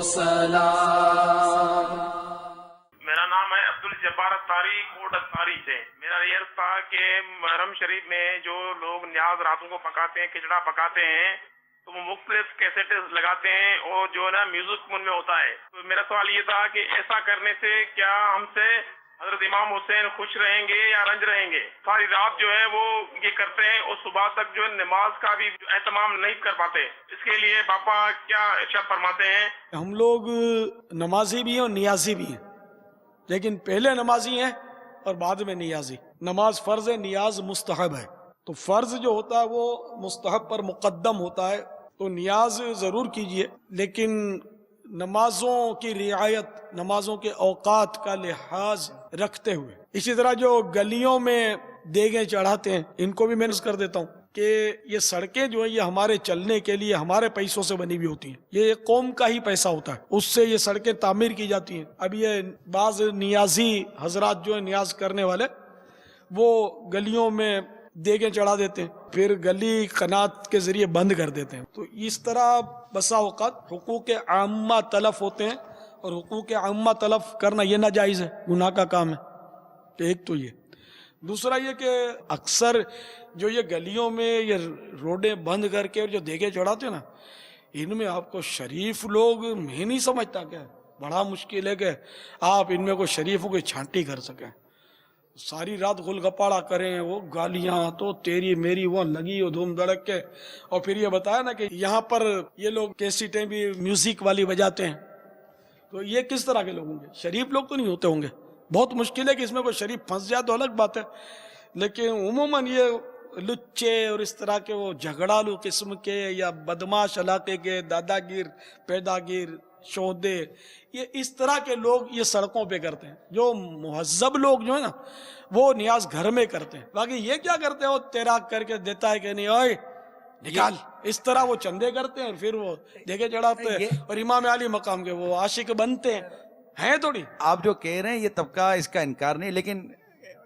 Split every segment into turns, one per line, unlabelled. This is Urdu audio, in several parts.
سلام.
میرا نام ہے عبدالجبار اتاری، کوٹ اتاری سے. میرا یہ تھا کہ محرم شریف میں جو لوگ نیاز راتوں کو پکاتے ہیں، کھچڑا پکاتے ہیں، تو وہ مختلف کیسٹز لگاتے ہیں اور جو ہے نا میوزک ان میں ہوتا ہے. تو میرا سوال یہ تھا کہ ایسا کرنے سے کیا ہم سے حضرت امام حسین خوش رہیں گے یا رنج رہیں گے؟ ساری رات جو ہے وہ یہ کرتے ہیں اور صبح تک جو ہے نماز کا بھی اہتمام نہیں کر پاتے. اس کے لیے باپا کیا ارشاد فرماتے ہیں؟
ہم لوگ نمازی بھی ہیں اور نیازی بھی ہیں، لیکن پہلے نمازی ہیں اور بعد میں نیازی. نماز فرض ہے، نیاز مستحب ہے. تو فرض جو ہوتا ہے وہ مستحب پر مقدم ہوتا ہے، تو نیاز ضرور کیجئے، لیکن نمازوں کی رعایت، نمازوں کے اوقات کا لحاظ رکھتے ہوئے. اسی طرح جو گلیوں میں دیگیں چڑھاتے ہیں، ان کو بھی میں نے کر دیتا ہوں کہ یہ سڑکیں جو ہیں یہ ہمارے چلنے کے لیے ہمارے پیسوں سے بنی ہوئی ہوتی ہیں، یہ ایک قوم کا ہی پیسہ ہوتا ہے، اس سے یہ سڑکیں تعمیر کی جاتی ہیں. اب یہ بعض نیازی حضرات جو ہیں، نیاز کرنے والے، وہ گلیوں میں دیگیں چڑھا دیتے ہیں، پھر گلی قنات کے ذریعے بند کر دیتے ہیں. تو اس طرح بسا اوقات حقوق عامہ تلف ہوتے ہیں، اور حقوق عامہ تلف کرنا یہ ناجائز ہے، گناہ کا کام ہے. ایک تو یہ. دوسرا یہ کہ اکثر جو یہ گلیوں میں یہ روڈیں بند کر کے اور جو دیگیں چڑھاتے ہیں نا، ان میں آپ کو شریف لوگ، میں نہیں سمجھتا کہ بڑا مشکل ہے کہ آپ ان میں کوئی شریفوں کی چھانٹی کر سکیں. ساری رات گل گپاڑا کریں، وہ گالیاں تو تیری میری وہ لگی وہ دھوم دھڑک کے. اور پھر یہ بتایا نا کہ یہاں پر یہ لوگ کیسٹیں بھی میوزک والی بجاتے ہیں، تو یہ کس طرح کے لوگ ہوں گے؟ شریف لوگ تو نہیں ہوتے ہوں گے. بہت مشکل ہے کہ اس میں کوئی شریف پھنس جائے تو الگ بات ہے، لیکن عموماً یہ لچے اور اس طرح کے وہ جھگڑالو قسم کے یا بدماش علاقے کے دادا گیر، پیدا گیر، شودے، یہ اس طرح کے لوگ یہ سڑکوں پہ کرتے ہیں. جو مہذب لوگ جو ہیں نا، وہ نیاز گھر میں کرتے ہیں. باقی یہ کیا کرتے ہیں، وہ تیراک کر کے دیتا ہے کہ نہیں اوئے نکال، اس طرح وہ چندے کرتے ہیں اور پھر وہ دیگے چڑھاتے ہیں اور امام علی مقام کے وہ عاشق بنتے ہیں. ہیں تھوڑی
آپ جو کہہ رہے ہیں یہ طبقہ، اس کا انکار نہیں، لیکن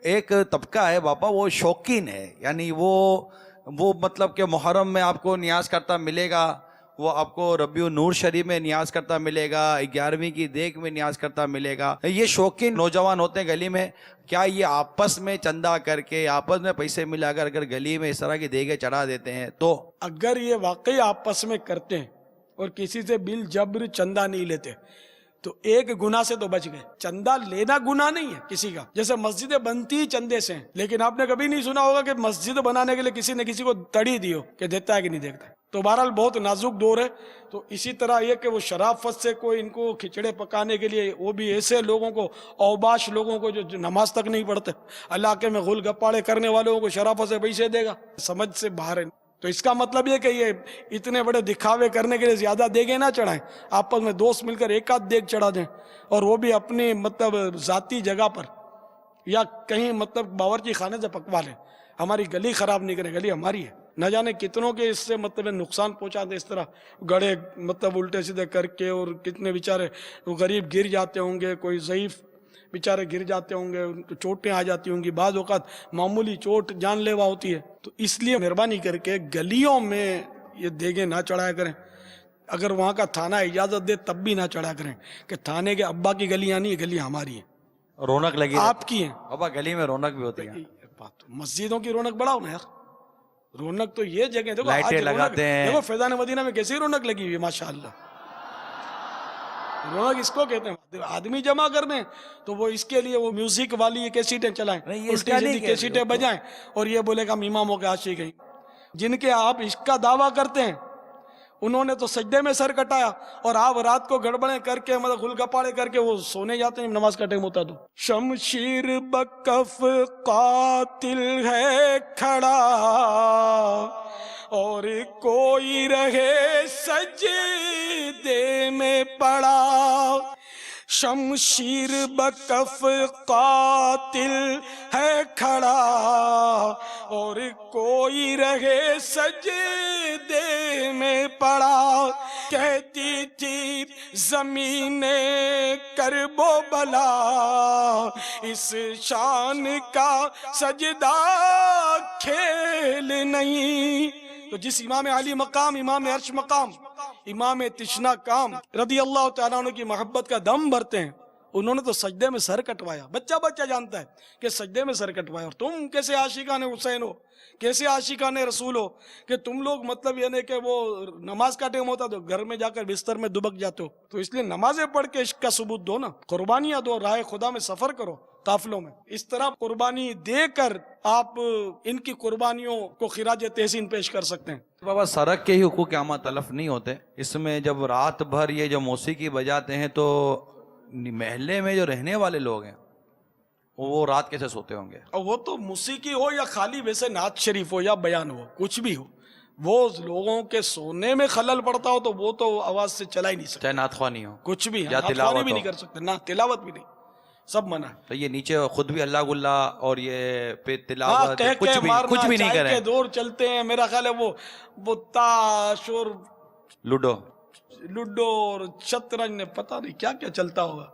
ایک طبقہ ہے باپا، وہ شوقین ہے. یعنی وہ مطلب کہ محرم میں آپ کو نیاز کرتا ملے گا، وہ آپ کو ربیع النور شریف میں نیاز کرتا ملے گا، 11ویں کی دیگ میں نیاز کرتا ملے گا. یہ شوقین نوجوان ہوتے ہیں گلی میں. کیا یہ آپس میں چندہ کر کے، آپس میں پیسے ملا کر اگر گلی میں اس طرح کی دیگیں چڑھا دیتے ہیں تو
اگر یہ واقعی آپس میں کرتے ہیں اور کسی سے بل جبر چندہ نہیں لیتے تو ایک گناہ سے تو بچ گئے. چندہ لینا گناہ نہیں ہے کسی کا. جیسے مسجدیں بنتی چندے سے ہیں، لیکن آپ نے کبھی نہیں سنا ہوگا کہ مسجد بنانے کے لیے کسی نے کسی کو تڑی دی ہو کہ دیتا ہے کہ نہیں دیتا. تو بہرحال بہت نازک دور ہے. تو اسی طرح یہ کہ وہ شرافت سے کوئی ان کو کھچڑے پکانے کے لیے، وہ بھی ایسے لوگوں کو، اوباش لوگوں کو جو نماز تک نہیں پڑھتے، علاقے میں غل گپاڑے کرنے والوں کو شرافت سے پیسے دے گا، سمجھ سے باہر ہے. تو اس کا مطلب یہ کہ یہ اتنے بڑے دکھاوے کرنے کے لیے زیادہ دیگیں نہ چڑھائیں، آپس میں دوست مل کر ایک آدھ دیگ چڑھا دیں، اور وہ بھی اپنی مطلب ذاتی جگہ پر یا کہیں مطلب باورچی خانے سے پکوا لیں. ہماری گلی خراب نہیں کریں، گلی ہماری ہے. نہ جانے کتنوں کے اس سے مطلب نقصان پہنچا دیں، اس طرح گڑھے مطلب الٹے سیدھے کر کے، اور کتنے بیچارے غریب گر جاتے ہوں گے، کوئی ضعیف بیچارے گر جاتے ہوں گے، ان کو چوٹیں آ جاتی ہوں گی، بعض اوقات معمولی چوٹ جان لیوا ہوتی ہے. تو اس لیے مہربانی کر کے گلیوں میں یہ دیگیں نہ چڑھایا کریں. اگر وہاں کا تھانہ اجازت دے تب بھی نہ چڑھا کریں کہ تھانے کے ابا کی گلیاں نہیں، گلیاں ہماری ہیں،
رونق لگی
آپ کی ہیں.
بابا گلی میں رونق بھی ہوتی ہے.
مسجدوں کی رونق بڑھاؤ نا یار. رونق تو یہ جگہ دیکھو،
لائٹیں لگاتے ہیں.
دیکھو فیضان مدینہ میں کیسی رونق لگی ہوئی ہے ماشاءاللہ. رونق اس کو کہتے ہیں. آدمی جمع کر دیں تو وہ اس کے لیے وہ میوزک والی یہ کیسیٹیں چلائیں، الٹی سیدھی کیسیٹیں بجائیں، اور یہ بولے کہ ہم اماموں کے عاشق ہیں. جن کے آپ عشق کا دعویٰ کرتے ہیں انہوں نے تو سجدے میں سر کٹایا، اور آپ رات کو گڑبڑیں کر کے مطلب گل گپاڑے کر کے وہ سونے جاتے ہیں نماز کا ٹائم ہوتا تو. شمشیر بکف قاتل ہے کھڑا، اور کوئی رہے سجدے میں پڑا. شمشیر بکف قاتل ہے کھڑا، اور کوئی رہے سجدے میں پڑا. کہتی تھی زمین کرب و بلا، اس شان کا سجدہ کھیل نہیں. تو جس امام علی مقام، امام عرش مقام، امام تشنا کام رضی اللہ تعالیٰ عنہ کی محبت کا دم بھرتے ہیں، انہوں نے تو سجدے میں سر کٹوایا، بچہ جانتا ہے کہ سجدے میں سر کٹوایا، اور تم کیسے عاشقان حسین ہو، کیسے عاشقان رسول ہو کہ تم لوگ مطلب یعنی کہ وہ نماز کا ٹائم ہوتا تو گھر میں جا کر بستر میں دبک جاتے ہو. تو اس لیے نمازیں پڑھ کے عشق کا ثبوت دو نا، قربانیاں دو، راہ خدا میں سفر کرو قافلوں میں. اس طرح قربانی دے کر آپ ان کی قربانیوں کو خراج تحسین پیش کر سکتے ہیں.
بابا سرک کے ہی حقوق عامہ تلف نہیں ہوتے، اس میں جب رات بھر یہ جو موسیقی بجاتے ہیں تو محلے میں جو رہنے والے لوگ ہیں وہ رات کیسے سوتے ہوں گے؟
اور وہ تو موسیقی ہو یا خالی ویسے نعت شریف ہو یا بیان ہو، کچھ بھی ہو، وہ لوگوں کے سونے میں خلل پڑتا ہو تو وہ تو آواز سے چلا ہی نہیں سکتا،
چاہے نعت خوانی ہو،
کچھ بھی
یا
نعت
تلاوت
خوانی بھی
ہو.
نہیں کر سکتے، نہ تلاوت بھی نہیں، سب منع ہے.
تو یہ نیچے خود بھی اللہ گلا اور یہ پہ
ہاں
تلاوت
کہہ
کچھ
کے
بھی
مارنا،
نہیں
چائے
کریں.
کے دور چلتے ہیں، میرا خیال ہے وہ تاش اور
لوڈو
لوڈو اور شطرنج نے پتہ نہیں کیا کیا چلتا ہوگا،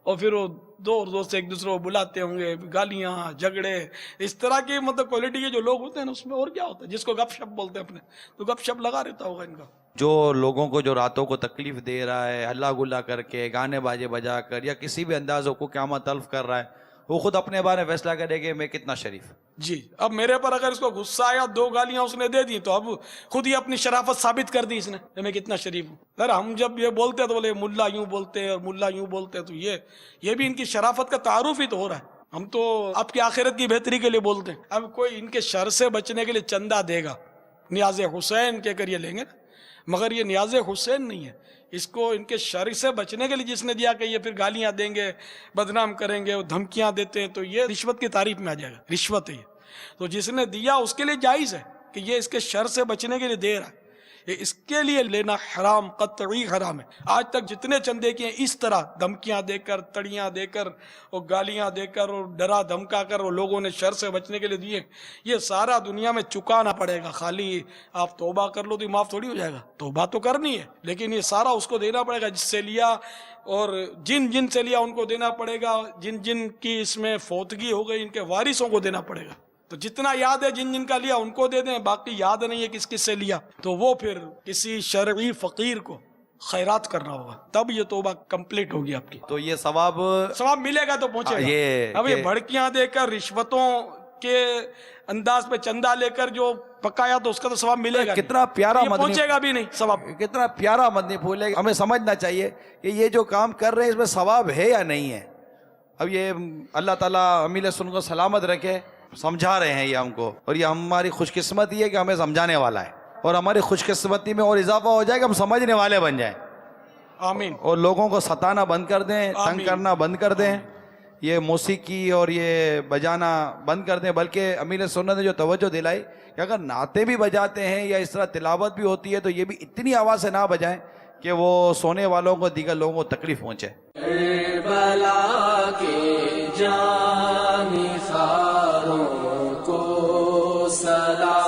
اور پھر وہ دوست ایک دوسرے کو بلاتے ہوں گے، گالیاں جھگڑے، اس طرح کی مطلب کوالٹی کے جو لوگ ہوتے ہیں نا، اس میں اور کیا ہوتا ہے، جس کو گپ شپ بولتے ہیں اپنے، تو گپ شپ لگا رہتا ہوگا ان کا.
جو لوگوں کو جو راتوں کو تکلیف دے رہا ہے اللہ گلا کر کے، گانے باجے بجا کر، یا کسی بھی انداز کو قیامت تلف کر رہا ہے، وہ خود اپنے بارے میں فیصلہ کرے کہ میں کتنا شریف.
جی اب میرے پر اگر اس کو غصہ آیا، 2 گالیاں اس نے دے دی، تو اب خود ہی اپنی شرافت ثابت کر دی اس نے کہ میں کتنا شریف ہوں. سر ہم جب یہ بولتے ہیں تو بولے ملا یوں بولتے ہیں اور ملا یوں بولتے ہیں، تو یہ بھی ان کی شرافت کا تعارف ہی تو ہو رہا ہے. ہم تو آپ کی آخرت کی بہتری کے لیے بولتے ہیں. اب کوئی ان کے شر سے بچنے کے لیے چندہ دے گا، نیاز حسین کہہ کر یہ لیں گے نا، مگر یہ نیاز حسین نہیں ہے. اس کو ان کے شر سے بچنے کے لیے جس نے دیا کہ یہ پھر گالیاں دیں گے، بدنام کریں گے، وہ دھمکیاں دیتے ہیں، تو یہ رشوت کی تعریف میں آ جائے گا، رشوت ہے یہ. تو جس نے دیا اس کے لیے جائز ہے کہ یہ اس کے شر سے بچنے کے لیے دے رہا ہے، یہ اس کے لیے لینا حرام، قطعی حرام ہے. آج تک جتنے چندے کیے اس طرح دھمکیاں دے کر، تڑیاں دے کر اور گالیاں دے کر اور ڈرا دھمکا کر وہ لوگوں نے شر سے بچنے کے لیے دیے، یہ سارا دنیا میں چکانا پڑے گا. خالی آپ توبہ کر لو تو معاف تھوڑی ہو جائے گا، توبہ تو کرنی ہے، لیکن یہ سارا اس کو دینا پڑے گا جس سے لیا، اور جن سے لیا ان کو دینا پڑے گا، جن کی اس میں فوتگی ہو گئی ان کے وارثوں کو دینا پڑے گا. تو جتنا یاد ہے جن کا لیا ان کو دے دیں، باقی یاد نہیں ہے کس سے لیا، تو وہ پھر کسی شرعی فقیر کو خیرات کرنا ہوگا، تب یہ توبہ کمپلیٹ ہوگی آپ کی.
تو یہ ثواب
ملے گا تو پہنچے گا. اب یہ بھڑکیاں دے کر، رشوتوں کے انداز پہ چندہ لے کر جو پکایا تو اس کا تو ثواب ملے گا،
کتنا پیارا مدنی،
پہنچے گا بھی نہیں ثواب.
کتنا پیارا مدنی پھول ہے. ہمیں سمجھنا چاہیے کہ یہ جو کام کر رہے ہیں اس میں ثواب ہے یا نہیں ہے. اب یہ اللہ تعالیٰ امیل سن کو سلامت رکھے، سمجھا رہے ہیں یہ ہم کو، اور یہ ہماری خوش قسمتی ہے کہ ہمیں سمجھانے والا ہے، اور ہماری خوش قسمتی میں اور اضافہ ہو جائے کہ ہم سمجھنے والے بن جائیں.
آمین.
اور لوگوں کو ستانا بند کر دیں، تنگ
آمین.
کرنا بند کر دیں، یہ موسیقی اور یہ بجانا بند کر دیں. بلکہ امیر سنت نے جو توجہ دلائی کہ اگر نعتیں بھی بجاتے ہیں یا اس طرح تلاوت بھی ہوتی ہے تو یہ بھی اتنی آواز سے نہ بجائیں کہ وہ سونے والوں کو، دیگر لوگوں کو تکلیف پہنچے. کربلا کے جانثاروں کو سلام.